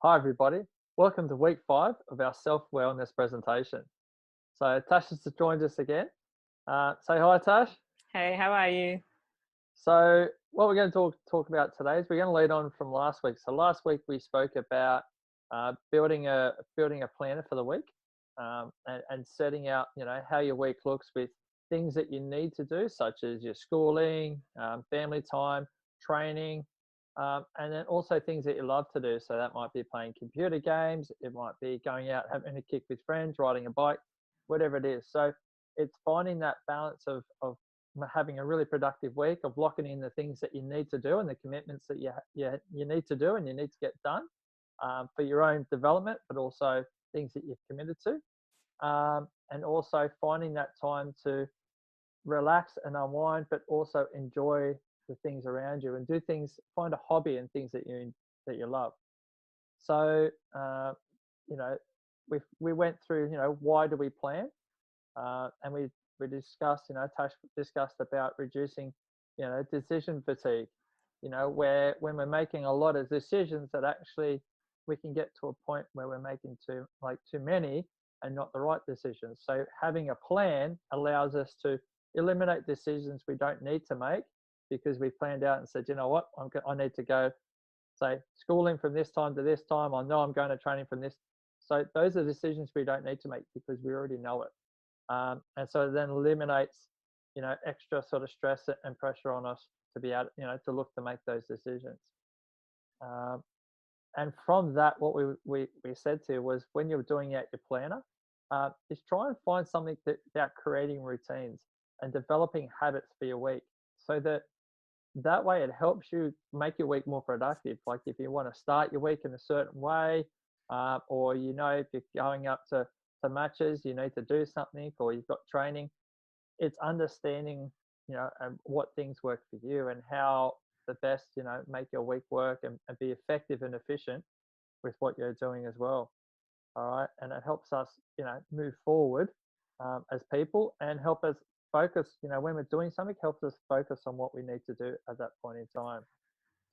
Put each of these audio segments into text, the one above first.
Hi, everybody. Welcome to week 5 of our self wellness presentation. So, Tash has joined us again. Say hi, Tash. Hey, how are you? So, what we're going to talk about today is we're going to lead on from last week. So, last week we spoke about building a planner for the week, and setting out, how your week looks with things that you need to do, such as your schooling, family time, training, and then also things that you love to do. So that might be playing computer games, it might be going out having a kick with friends, riding a bike, whatever it is. So it's finding that balance of having a really productive week, of locking in the things that you need to do and the commitments that you need to do and you need to get done, for your own development, but also things that you've committed to, and also finding that time to relax and unwind, but also enjoy the things around you and do things. Find a hobby and things that you love. So, you know, we went through, why do we plan, and we discussed, Tash discussed about reducing, decision fatigue. Where when we're making a lot of decisions, that actually we can get to a point where we're making too many and not the right decisions. So having a plan allows us to eliminate decisions we don't need to make, because we planned out and said, you know what, I need to go, say, schooling from this time to this time. I know I'm going to training from this. So those are decisions we don't need to make because we already know it. And so it then eliminates, extra sort of stress and pressure on us to be able, to look to make those decisions. Um, and from that, what we said to you was, when you're doing out your planner, is try and find something about creating routines and developing habits for your week, so that way it helps you make your week more productive. Like if you want to start your week in a certain way, or if you're going up to matches, you need to do something, or you've got training. It's understanding, what things work for you and how the best, make your week work and be effective and efficient with what you're doing as well. All right, and it helps us, move forward, as people, and help us focus. When we're doing something, helps us focus on what we need to do at that point in time.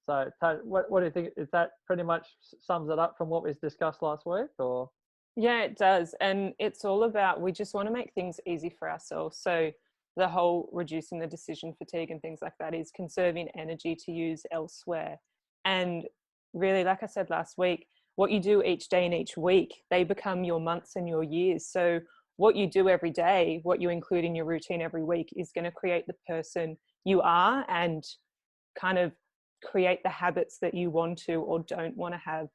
So, what do you think? Is that pretty much sums it up from what we discussed last week, or? Yeah, it does. And it's all about, we just want to make things easy for ourselves. So the whole reducing the decision fatigue and things like that is conserving energy to use elsewhere. And really, like I said last week, what you do each day and each week, they become your months and your years. So what you do every day, what you include in your routine every week, is going to create the person you are and kind of create the habits that you want to or don't want to have.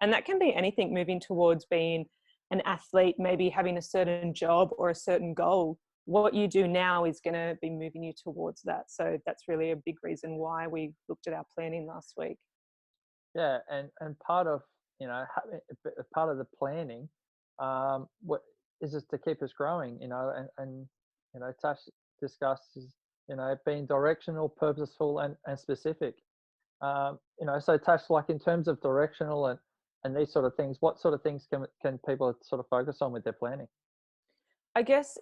And that can be anything, moving towards being an athlete, maybe having a certain job or a certain goal. What you do now is going to be moving you towards that. So that's really a big reason why we looked at our planning last week. Yeah, and part of, having a part of the planning, what is just to keep us growing, and Tash discusses, being directional, purposeful, and specific. So Tash, like in terms of directional and these sort of things, what sort of things can people sort of focus on with their planning? I guess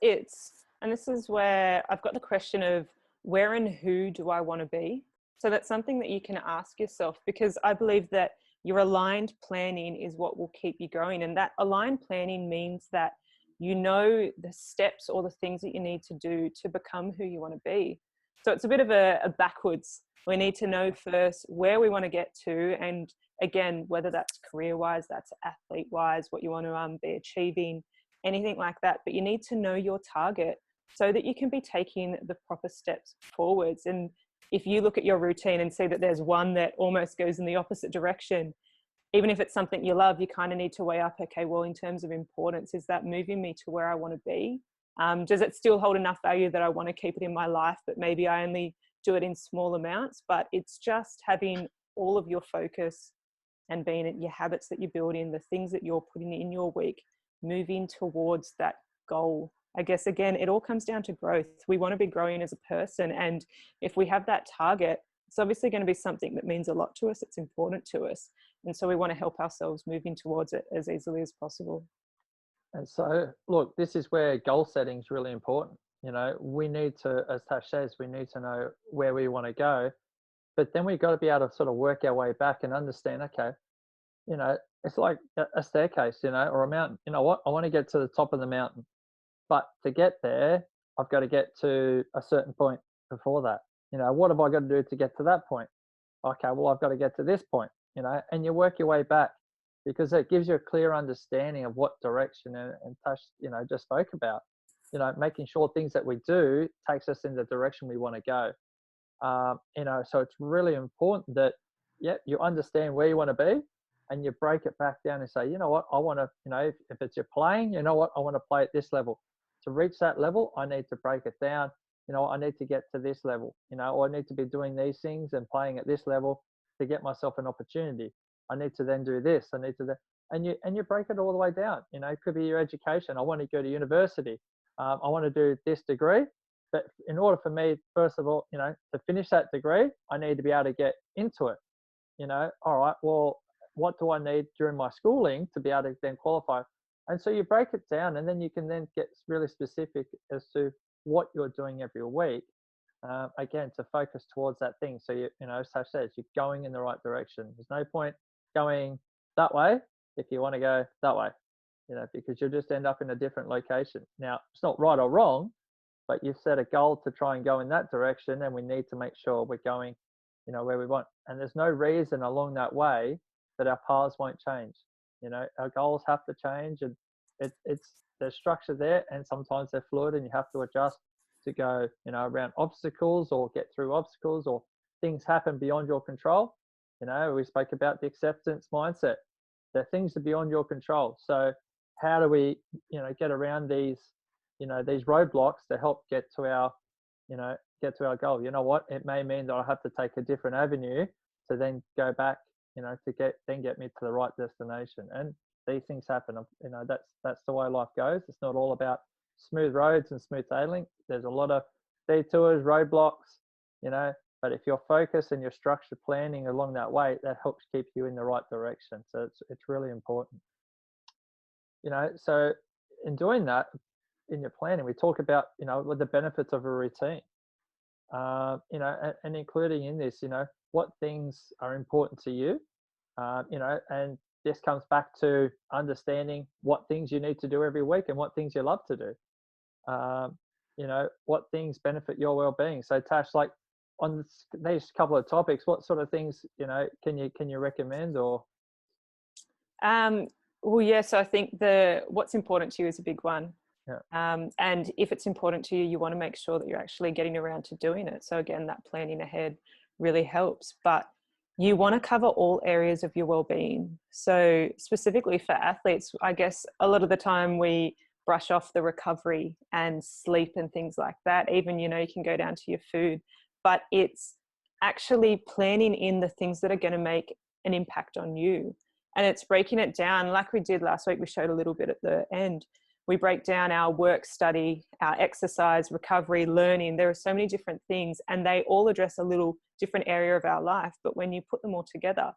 and this is where I've got the question of, where and who do I want to be? So that's something that you can ask yourself, because I believe that your aligned planning is what will keep you going. And that aligned planning means that you know the steps or the things that you need to do to become who you want to be. So it's a bit of a backwards. We need to know first where we want to get to. And again, whether that's career wise, that's athlete wise, what you want to be achieving, anything like that. But you need to know your target so that you can be taking the proper steps forwards. And if you look at your routine and see that there's one that almost goes in the opposite direction, even if it's something you love, you kind of need to weigh up, okay, well, in terms of importance, is that moving me to where I want to be? Does it still hold enough value that I want to keep it in my life, but maybe I only do it in small amounts? But it's just having all of your focus and being at your habits that you build in, the things that you're putting in your week, moving towards that goal. I guess, again, it all comes down to growth. We want to be growing as a person. And if we have that target, it's obviously going to be something that means a lot to us. It's important to us. And so we want to help ourselves moving towards it as easily as possible. And so, look, this is where goal setting is really important. We need to, as Tash says, we need to know where we want to go, but then we've got to be able to sort of work our way back and understand, okay, you know, it's like a staircase, you know, or a mountain. You know what? I want to get to the top of the mountain, but to get there, I've got to get to a certain point before that. You know, what have I got to do to get to that point? Okay, well, I've got to get to this point, you know, and you work your way back because it gives you a clear understanding of what direction and Tash, you know, just spoke about, you know, making sure things that we do takes us in the direction we want to go. You know, so it's really important that, yeah, you understand where you want to be and you break it back down and say, you know what, I want to, you know, if it's your playing, you know what, I want to play at this level. To reach that level, I need to break it down. You know, I need to get to this level, you know, or I need to be doing these things and playing at this level to get myself an opportunity. I need to then do this. I need to, and you break it all the way down. You know, it could be your education. I want to go to university. I want to do this degree. But in order for me, first of all, you know, to finish that degree, I need to be able to get into it. You know, all right, well, what do I need during my schooling to be able to then qualify? And so you break it down, and then you can then get really specific as to what you're doing every week. Again, to focus towards that thing. So you know, as Sash says, you're going in the right direction. There's no point going that way if you want to go that way. You know, because you'll just end up in a different location. Now, it's not right or wrong, but you've set a goal to try and go in that direction, and we need to make sure we're going, you know, where we want. And there's no reason along that way that our paths won't change. You know, our goals have to change, and it's there's structure there, and sometimes they're fluid, and you have to adjust to go, you know, around obstacles or get through obstacles, or things happen beyond your control. You know, we spoke about the acceptance mindset. There are things that are beyond your control. So how do we, you know, get around these, you know, these roadblocks to help get to our, you know, get to our goal? You know what, it may mean that I have to take a different avenue to then go back, you know, to get me to the right destination. And these things happen. You know, that's the way life goes. It's not all about smooth roads and smooth sailing. There's a lot of detours, roadblocks, you know, but if you're focused and you're structured planning along that way, that helps keep you in the right direction. So it's really important. You know, so in doing that, in your planning, we talk about, you know, what the benefits of a routine, you know, and including in this, you know, what things are important to you, you know, and this comes back to understanding what things you need to do every week and what things you love to do. You know, what things benefit your well-being. So Tash, like on these couple of topics, what sort of things, you know, can you recommend or? Well, yes, I think what's important to you is a big one. Yeah. And if it's important to you, you want to make sure that you're actually getting around to doing it. So again, that planning ahead really helps. But you want to cover all areas of your well-being. So specifically for athletes, I guess a lot of the time we brush off the recovery and sleep and things like that. Even, you know, you can go down to your food, but it's actually planning in the things that are going to make an impact on you. And it's breaking it down like we did last week. We showed a little bit at the end. We break down our work, study, our exercise, recovery, learning. There are so many different things, and they all address a little different area of our life. But when you put them all together,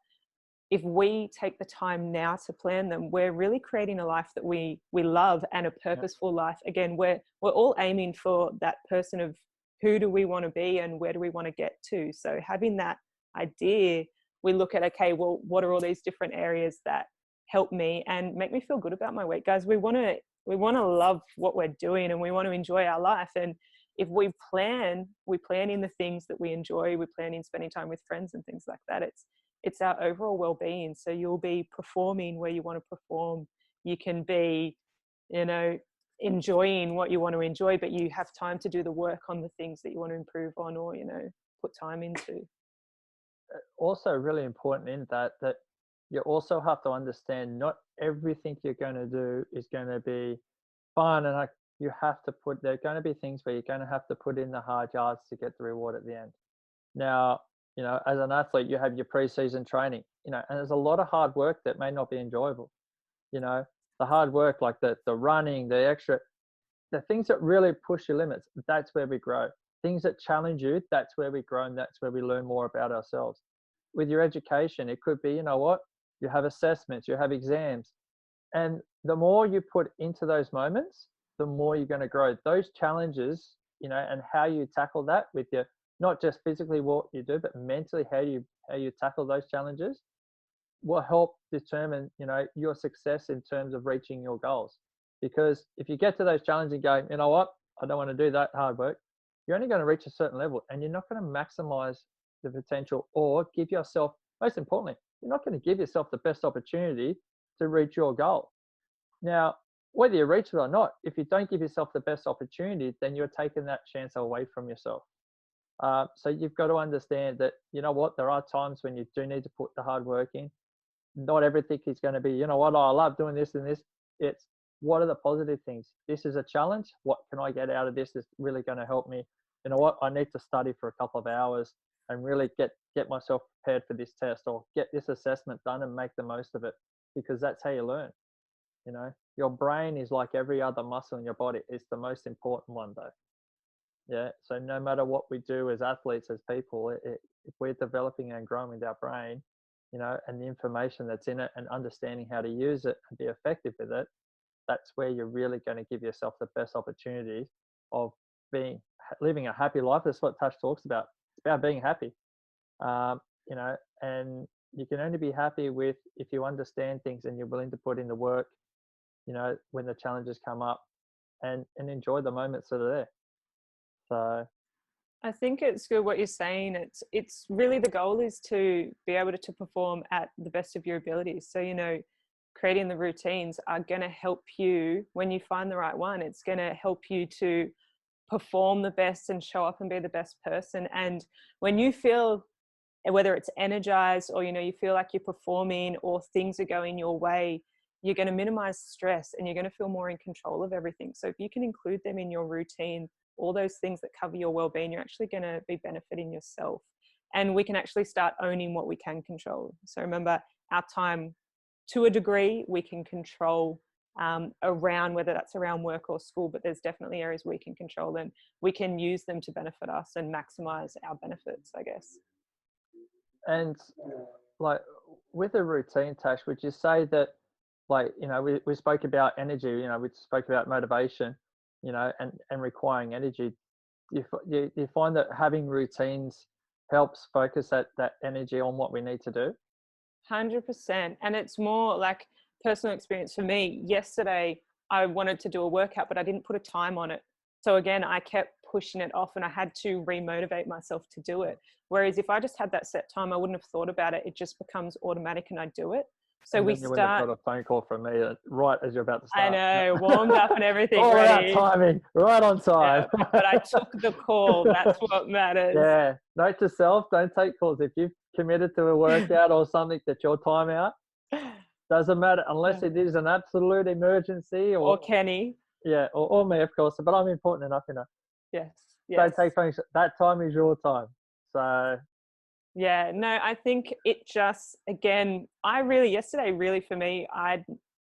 if we take the time now to plan them, we're really creating a life that we love, and a purposeful life. Again, we're all aiming for that person of who do we want to be and where do we want to get to. So having that idea, we look at, okay, well, what are all these different areas that help me and make me feel good about my week? Guys, we want to love what we're doing, and we want to enjoy our life. And if we plan in the things that we enjoy, we plan in spending time with friends and things like that. It's our overall well-being. So you'll be performing where you want to perform. You can be, you know, enjoying what you want to enjoy, but you have time to do the work on the things that you want to improve on, or, you know, put time into. Also really important in that you also have to understand not everything you're going to do is going to be fun, and like you have to put, there are going to be things where you're going to have to put in the hard yards to get the reward at the end. Now, you know, as an athlete, you have your pre-season training, you know, and there's a lot of hard work that may not be enjoyable. You know, the hard work, like the running, the extra, the things that really push your limits, that's where we grow. Things that challenge you, that's where we grow, and that's where we learn more about ourselves. With your education, it could be, you know what, you have assessments, you have exams, and the more you put into those moments, the more you're going to grow. Those challenges, you know, and how you tackle that with your, not just physically what you do, but mentally how you tackle those challenges, will help determine, your success in terms of reaching your goals. Because if you get to those challenges and go, you know what, I don't want to do that hard work, you're only going to reach a certain level and you're not going to maximize the potential or give yourself, most importantly, you're not going to give yourself the best opportunity to reach your goal. Now, whether you reach it or not, if you don't give yourself the best opportunity, then you're taking that chance away from yourself. So you've got to understand that, you know what, there are times when you do need to put the hard work in. Not everything is going to be, you know what, I love doing this and this. It's what are the positive things? This is a challenge. What can I get out of this? Is really going to help me. You know what, I need to study for a couple of hours and really get myself prepared for this test, or get this assessment done and make the most of it, because that's how you learn. Your brain is like every other muscle in your body. It's the most important one, though. Yeah. So no matter what we do as athletes, as people, if we're developing and growing with our brain, and the information that's in it and understanding how to use it and be effective with it, that's where you're really going to give yourself the best opportunity of living a happy life. That's what Tash talks about. It's about being happy. And you can only be happy if you understand things and you're willing to put in the work, when the challenges come up, and enjoy the moments that are there. So I think it's good what you're saying. It's really, the goal is to be able to perform at the best of your abilities. So, creating the routines are going to help you when you find the right one. It's going to help you to perform the best and show up and be the best person. And when you feel, whether it's energized or, you feel like you're performing or things are going your way, you're going to minimize stress and you're going to feel more in control of everything. So if you can include them in your routine, all those things that cover your well-being, you're actually going to be benefiting yourself. And we can actually start owning what we can control. So remember, our time, to a degree, we can control around, whether that's around work or school, but there's definitely areas we can control, and we can use them to benefit us and maximize our benefits, I guess. And like with a routine, Tash, would you say that, like, we spoke about energy, we spoke about motivation, and requiring energy. Do you find that having routines helps focus that energy on what we need to do? 100%. And it's more like personal experience for me. Yesterday, I wanted to do a workout, but I didn't put a time on it. So again, I kept pushing it off and I had to remotivate myself to do it. Whereas if I just had that set time, I wouldn't have thought about it. It just becomes automatic and I do it. So and then you would have got a phone call from me right as you're about to start. I know, warmed up and everything. All ready. About timing, right on time. Yeah, but I took the call. That's what matters. Yeah. Note to self: don't take calls if you've committed to a workout or something that your time out. Doesn't matter unless it is an absolute emergency, or Kenny. Yeah, or me, of course. But I'm important enough, Yes. Don't take things. That time is your time. So. Yeah, no, I think it just, again, yesterday, really for me, I'd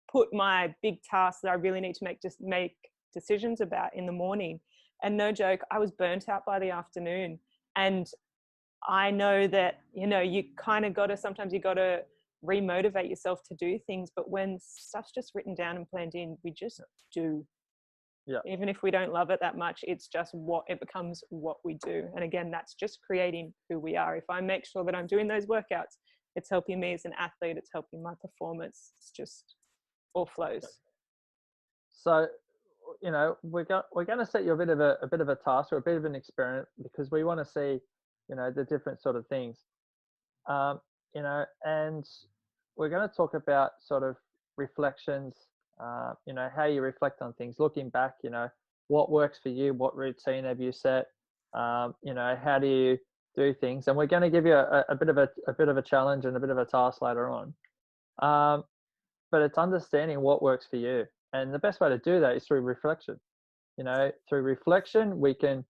put my big tasks that I really need to make decisions about in the morning. And no joke, I was burnt out by the afternoon. And I know that, you kind of sometimes you got to remotivate yourself to do things. But when stuff's just written down and planned in, we just do. Yeah. Even if we don't love it that much, it's just it becomes what we do. And again, that's just creating who we are. If I make sure that I'm doing those workouts, it's helping me as an athlete, it's helping my performance. It's just all flows. So, we're going to set you a bit of a task or a bit of an experiment, because we want to see, the different sort of things, and we're going to talk about sort of reflections, how you reflect on things, looking back, what works for you, what routine have you set, how do you do things, and we're going to give you a bit of a challenge and a bit of a task later on, but it's understanding what works for you, and the best way to do that is through reflection. Through reflection we can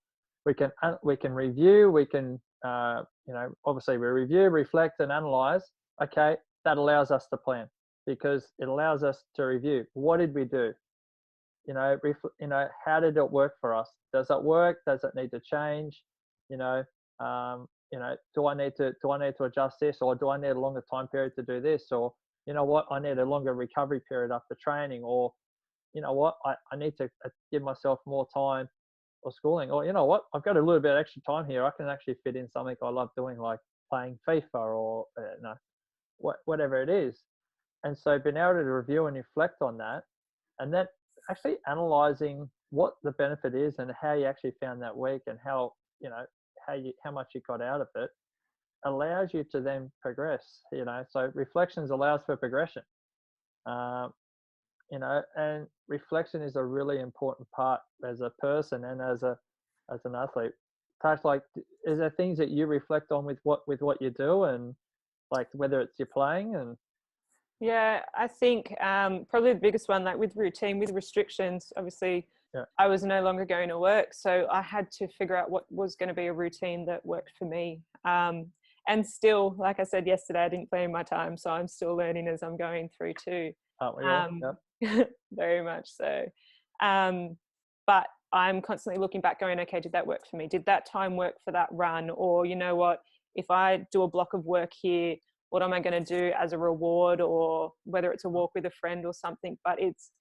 review, we can obviously we review, reflect, and analyze. Okay, that allows us to plan, because it allows us to review. What did we do? How did it work for us? Does it work? Does it need to change? Do I need to adjust this, or do I need a longer time period to do this? Or, I need a longer recovery period after training, or, I need to give myself more time or schooling, or, I've got a little bit of extra time here. I can actually fit in something I love doing, like playing FIFA or, whatever it is. And so being able to review and reflect on that, and then actually analyzing what the benefit is and how you actually found that week, and how, how much you got out of it, allows you to then progress. So reflections allows for progression. um, and reflection is a really important part as a person and as an athlete. Tash, like, is there things that you reflect on with what you do, and like whether it's you're playing and Yeah, I think probably the biggest one, like with routine, with restrictions, obviously yeah. I was no longer going to work. So I had to figure out what was going to be a routine that worked for me. And still, like I said yesterday, I didn't plan my time. So I'm still learning as I'm going through too. Aren't we all? Very much so. But I'm constantly looking back going, okay, did that work for me? Did that time work for that run? Or, you know what, if I do a block of work here, what am I going to do as a reward, or whether it's a walk with a friend or something. But it's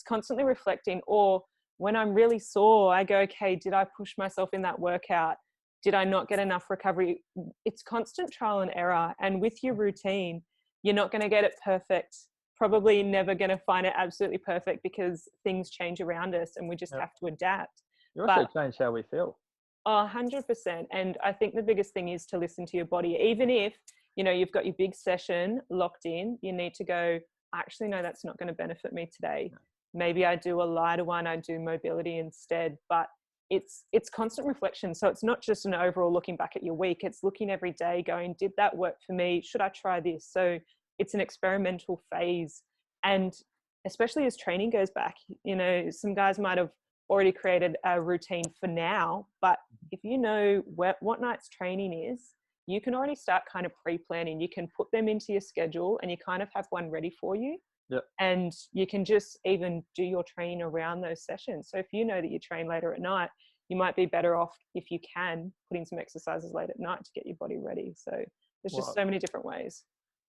constantly reflecting. Or when I'm really sore, I go, okay, did I push myself in that workout? Did I not get enough recovery? It's constant trial and error. And with your routine, you're not going to get it perfect. Probably never going to find it absolutely perfect, because things change around us and we just have to adapt. You also change how we feel. 100%. And I think the biggest thing is to listen to your body. Even if, you've got your big session locked in, you need to go, actually, no, that's not going to benefit me today. Maybe I do a lighter one, I do mobility instead. But it's constant reflection. So it's not just an overall looking back at your week, it's looking every day going, did that work for me? Should I try this? So it's an experimental phase. And especially as training goes back, some guys might have already created a routine for now, but if you know what night's training is, you can already start kind of pre-planning. You can put them into your schedule and you kind of have one ready for you. Yep. And you can just even do your training around those sessions. So if you know that you train later at night, you might be better off, if you can, putting some exercises late at night to get your body ready. So there's just so many different ways.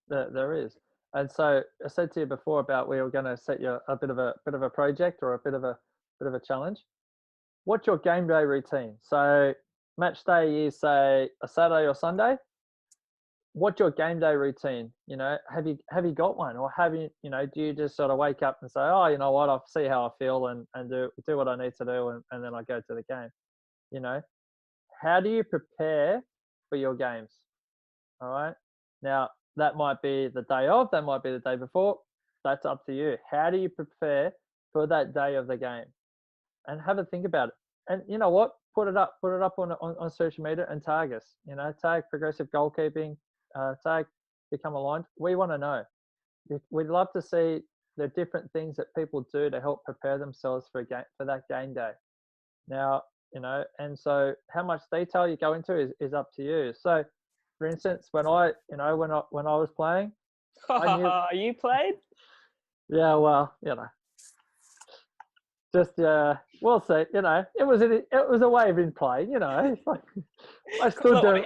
There is. And so I said to you before about we were going to set you a bit of a project, or a bit of a challenge. What's your game day routine? So match day is, say, a Saturday or Sunday. What's your game day routine? Have you got one, or do you just sort of wake up and say, oh, you know what, I'll see how I feel and do what I need to do, and then I go to the game. How do you prepare for your games? All right. Now, that might be the day of, that might be the day before. That's up to you. How do you prepare for that day of the game? And have a think about it. And you know what? Put it up on social media and tag us. Tag Progressive Goalkeeping, tag Become Aligned. We want to know. We'd love to see the different things that people do to help prepare themselves for that game day. Now, and so how much detail you go into is up to you. So, for instance, when I was playing, I knew. You played? Yeah, well, just we'll see. It was a way of in play. It's like I stood there.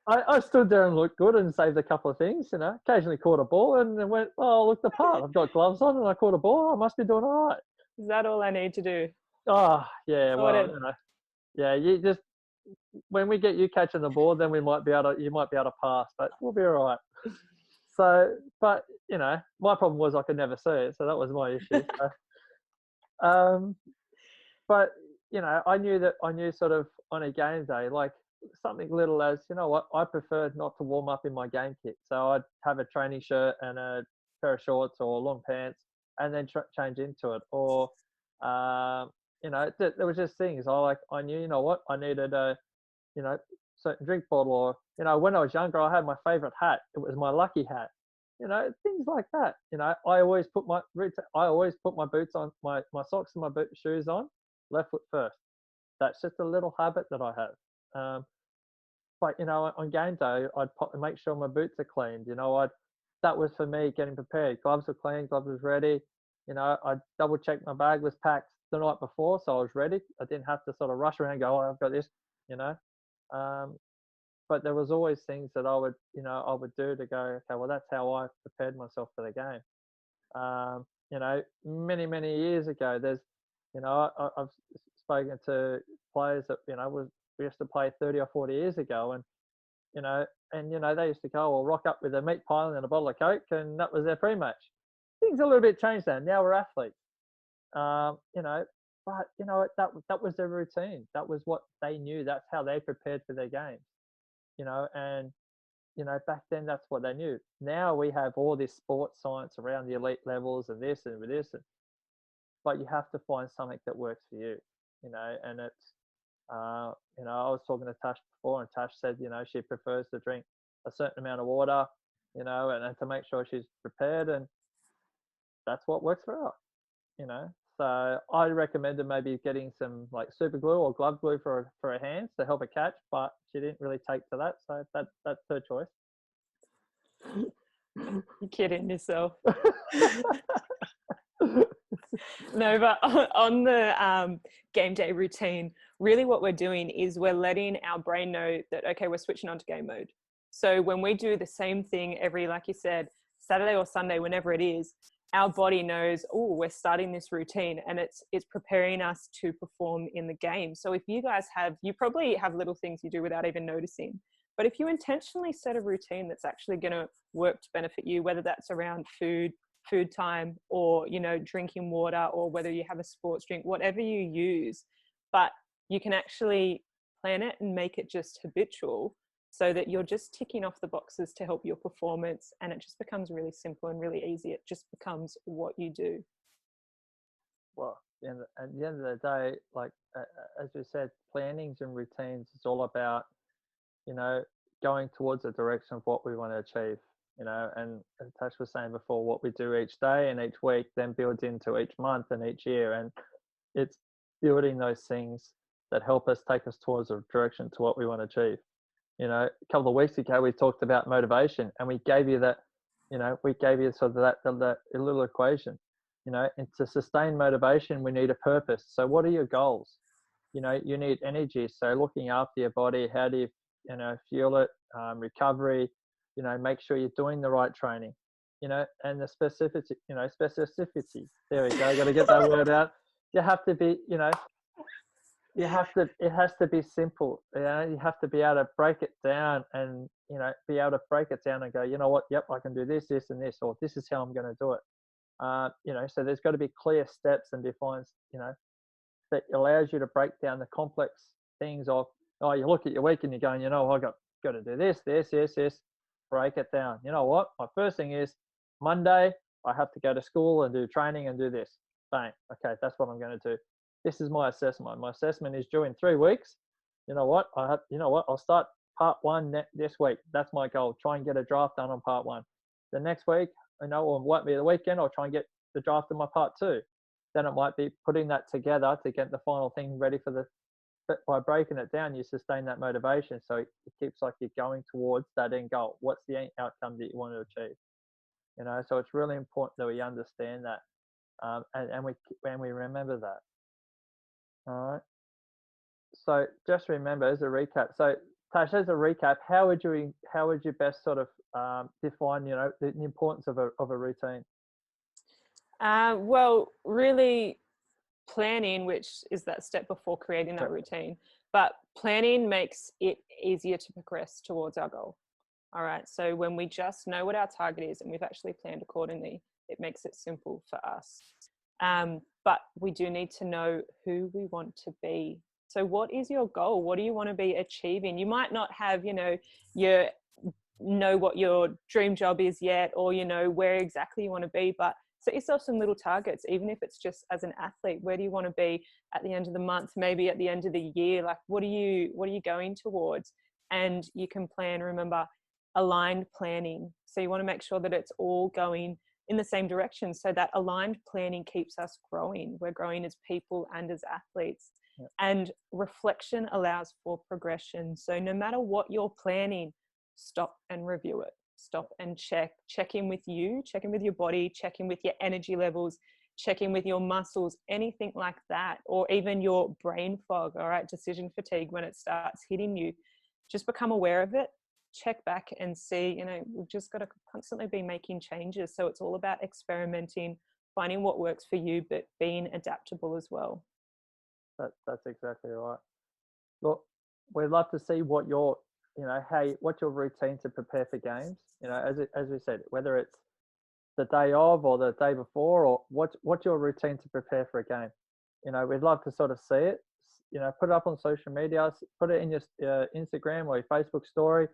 I stood there and looked good and saved a couple of things. Occasionally caught a ball and then went, oh, I looked the part. I've got gloves on and I caught a ball. I must be doing all right. Is that all I need to do? Oh yeah, well, yeah. You just, when we get you catching the ball, then you might be able to pass, but we'll be all right. So, but my problem was I could never see it, so that was my issue. So, but I knew sort of on a game day, like something little as, what, I preferred not to warm up in my game kit, so I'd have a training shirt and a pair of shorts or long pants, and then change into it. Or there was just things I knew, what, I needed a certain drink bottle, or when I was younger, I had my favorite hat. It was my lucky hat. Things like that. I always put my boots on, my socks and my shoes on left foot first. That's just a little habit that I have. But on game day, I'd make sure my boots are cleaned. That was for me getting prepared. Gloves were clean, gloves was ready. I'd double check my bag was packed the night before, so I was ready. I didn't have to sort of rush around and go, oh, I've got this. But there was always things that I would do to go, okay, well, that's how I prepared myself for the game. Many, many years ago, there's, I've spoken to players that, we used to play 30 or 40 years ago, and, you know, and they used to go, well, rock up with a meat pie and a bottle of Coke, and that was their pre-match. Things a little bit changed now. Now we're athletes, you know, but that was their routine. That was what they knew. That's how they prepared for their games, and back then that's what they knew. Now we have all this sports science around the elite levels and this and with this, but you have to find something that works for you, and it's, I was talking to Tash before, and Tash said, she prefers to drink a certain amount of water, and to make sure she's prepared, and that's what works for her, So I recommended maybe getting some like super glue or glove glue for her hands to help her catch, but she didn't really take to that, so that's her choice. You're kidding yourself. No, but on the game day routine, really what we're doing is we're letting our brain know that, okay, we're switching on to game mode. So when we do the same thing every, like you said, Saturday or Sunday, whenever it is, our body knows, oh, we're starting this routine, and it's preparing us to perform in the game. So if you guys you probably have little things you do without even noticing. But if you intentionally set a routine that's actually going to work to benefit you, whether that's around food time, or, drinking water, or whether you have a sports drink, whatever you use, but you can actually plan it and make it just habitual so that you're just ticking off the boxes to help your performance, and it just becomes really simple and really easy. It just becomes what you do. Well, at the end of the day, like as we said, plannings and routines is all about, going towards the direction of what we want to achieve, and as Tash was saying before, what we do each day and each week then builds into each month and each year, and it's building those things that help us take us towards the direction to what we want to achieve. A couple of weeks ago, we talked about motivation, and we gave you that, we gave you sort of that little equation, and to sustain motivation, we need a purpose. So what are your goals? You need energy. So looking after your body, how do you, fuel it, recovery, make sure you're doing the right training, and the specificity, specificity. There we go. Got to get that word out. You have to be, it has to be simple. You have to be able to break it down and, be able to break it down and go, you know what, yep, I can do this, this, and this, or this is how I'm going to do it. So there's got to be clear steps and defines, that allows you to break down the complex things of, you look at your week and you're going, I got to do this, break it down. You know what? My first thing is Monday, I have to go to school and do training and do this. Bang. Okay, that's what I'm going to do. This is my assessment. My assessment is due in 3 weeks. You know what? I'll start part 1 this week. That's my goal. Try and get a draft done on part 1. The next week, or it won't be the weekend, I'll try and get the draft of my part 2. Then it might be putting that together to get the final thing ready but by breaking it down, you sustain that motivation. So it keeps like you're going towards that end goal. What's the end outcome that you want to achieve? So it's really important that we understand that, and we remember that. All right. So just remember, as a recap. So Tash, as a recap, how would you best sort of define, the importance of a routine? Well, really planning, which is that step before creating that routine, but planning makes it easier to progress towards our goal. All right. So when we just know what our target is and we've actually planned accordingly, it makes it simple for us. But we do need to know who we want to be. So what is your goal? What do you want to be achieving? You might not have, know what your dream job is yet, or, where exactly you want to be, but set yourself some little targets, even if it's just as an athlete. Where do you want to be at the end of the month, maybe at the end of the year? Like, what are you going towards? And you can plan, remember, aligned planning. So you want to make sure that it's all going in the same direction, so that aligned planning keeps us growing. We're growing as people and as athletes. Yep. And reflection allows for progression. So no matter what you're planning, stop and review it. Stop and check in with you, check in with your body, check in with your energy levels, check in with your muscles, anything like that, or even your brain fog, all right, decision fatigue when it starts hitting you. Just become aware of it, check back and see, we've just got to constantly be making changes. So it's all about experimenting, finding what works for you, but being adaptable as well. That's exactly right. Look, we'd love to see what your what's your routine to prepare for games? As we said, whether it's the day of or the day before, or what's your routine to prepare for a game? We'd love to sort of see it. Put it up on social media, put it in your Instagram or your Facebook story.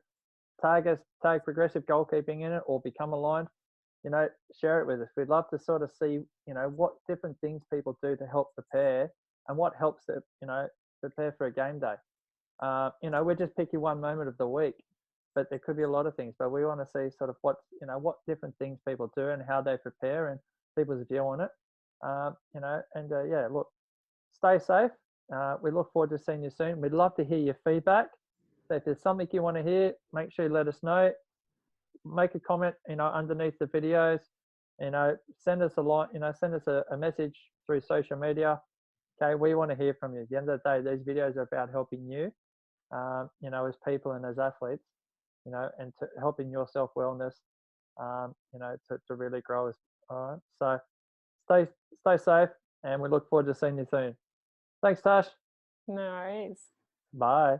Tag Progressive Goalkeeping in it, or become aligned. Share it with us. We'd love to sort of see, what different things people do to help prepare, and what helps to, prepare for a game day. We're just picking one moment of the week, but there could be a lot of things. But we want to see sort of what different things people do and how they prepare and people's view on it. Look, stay safe. We look forward to seeing you soon. We'd love to hear your feedback. So if there's something you want to hear, make sure you let us know. Make a comment, underneath the videos. Send us a line. Send us a message through social media. Okay, we want to hear from you. At the end of the day, these videos are about helping you, as people and as athletes, and to helping your self wellness, to really grow. All right. So stay safe, and we look forward to seeing you soon. Thanks, Tash. No worries. Bye.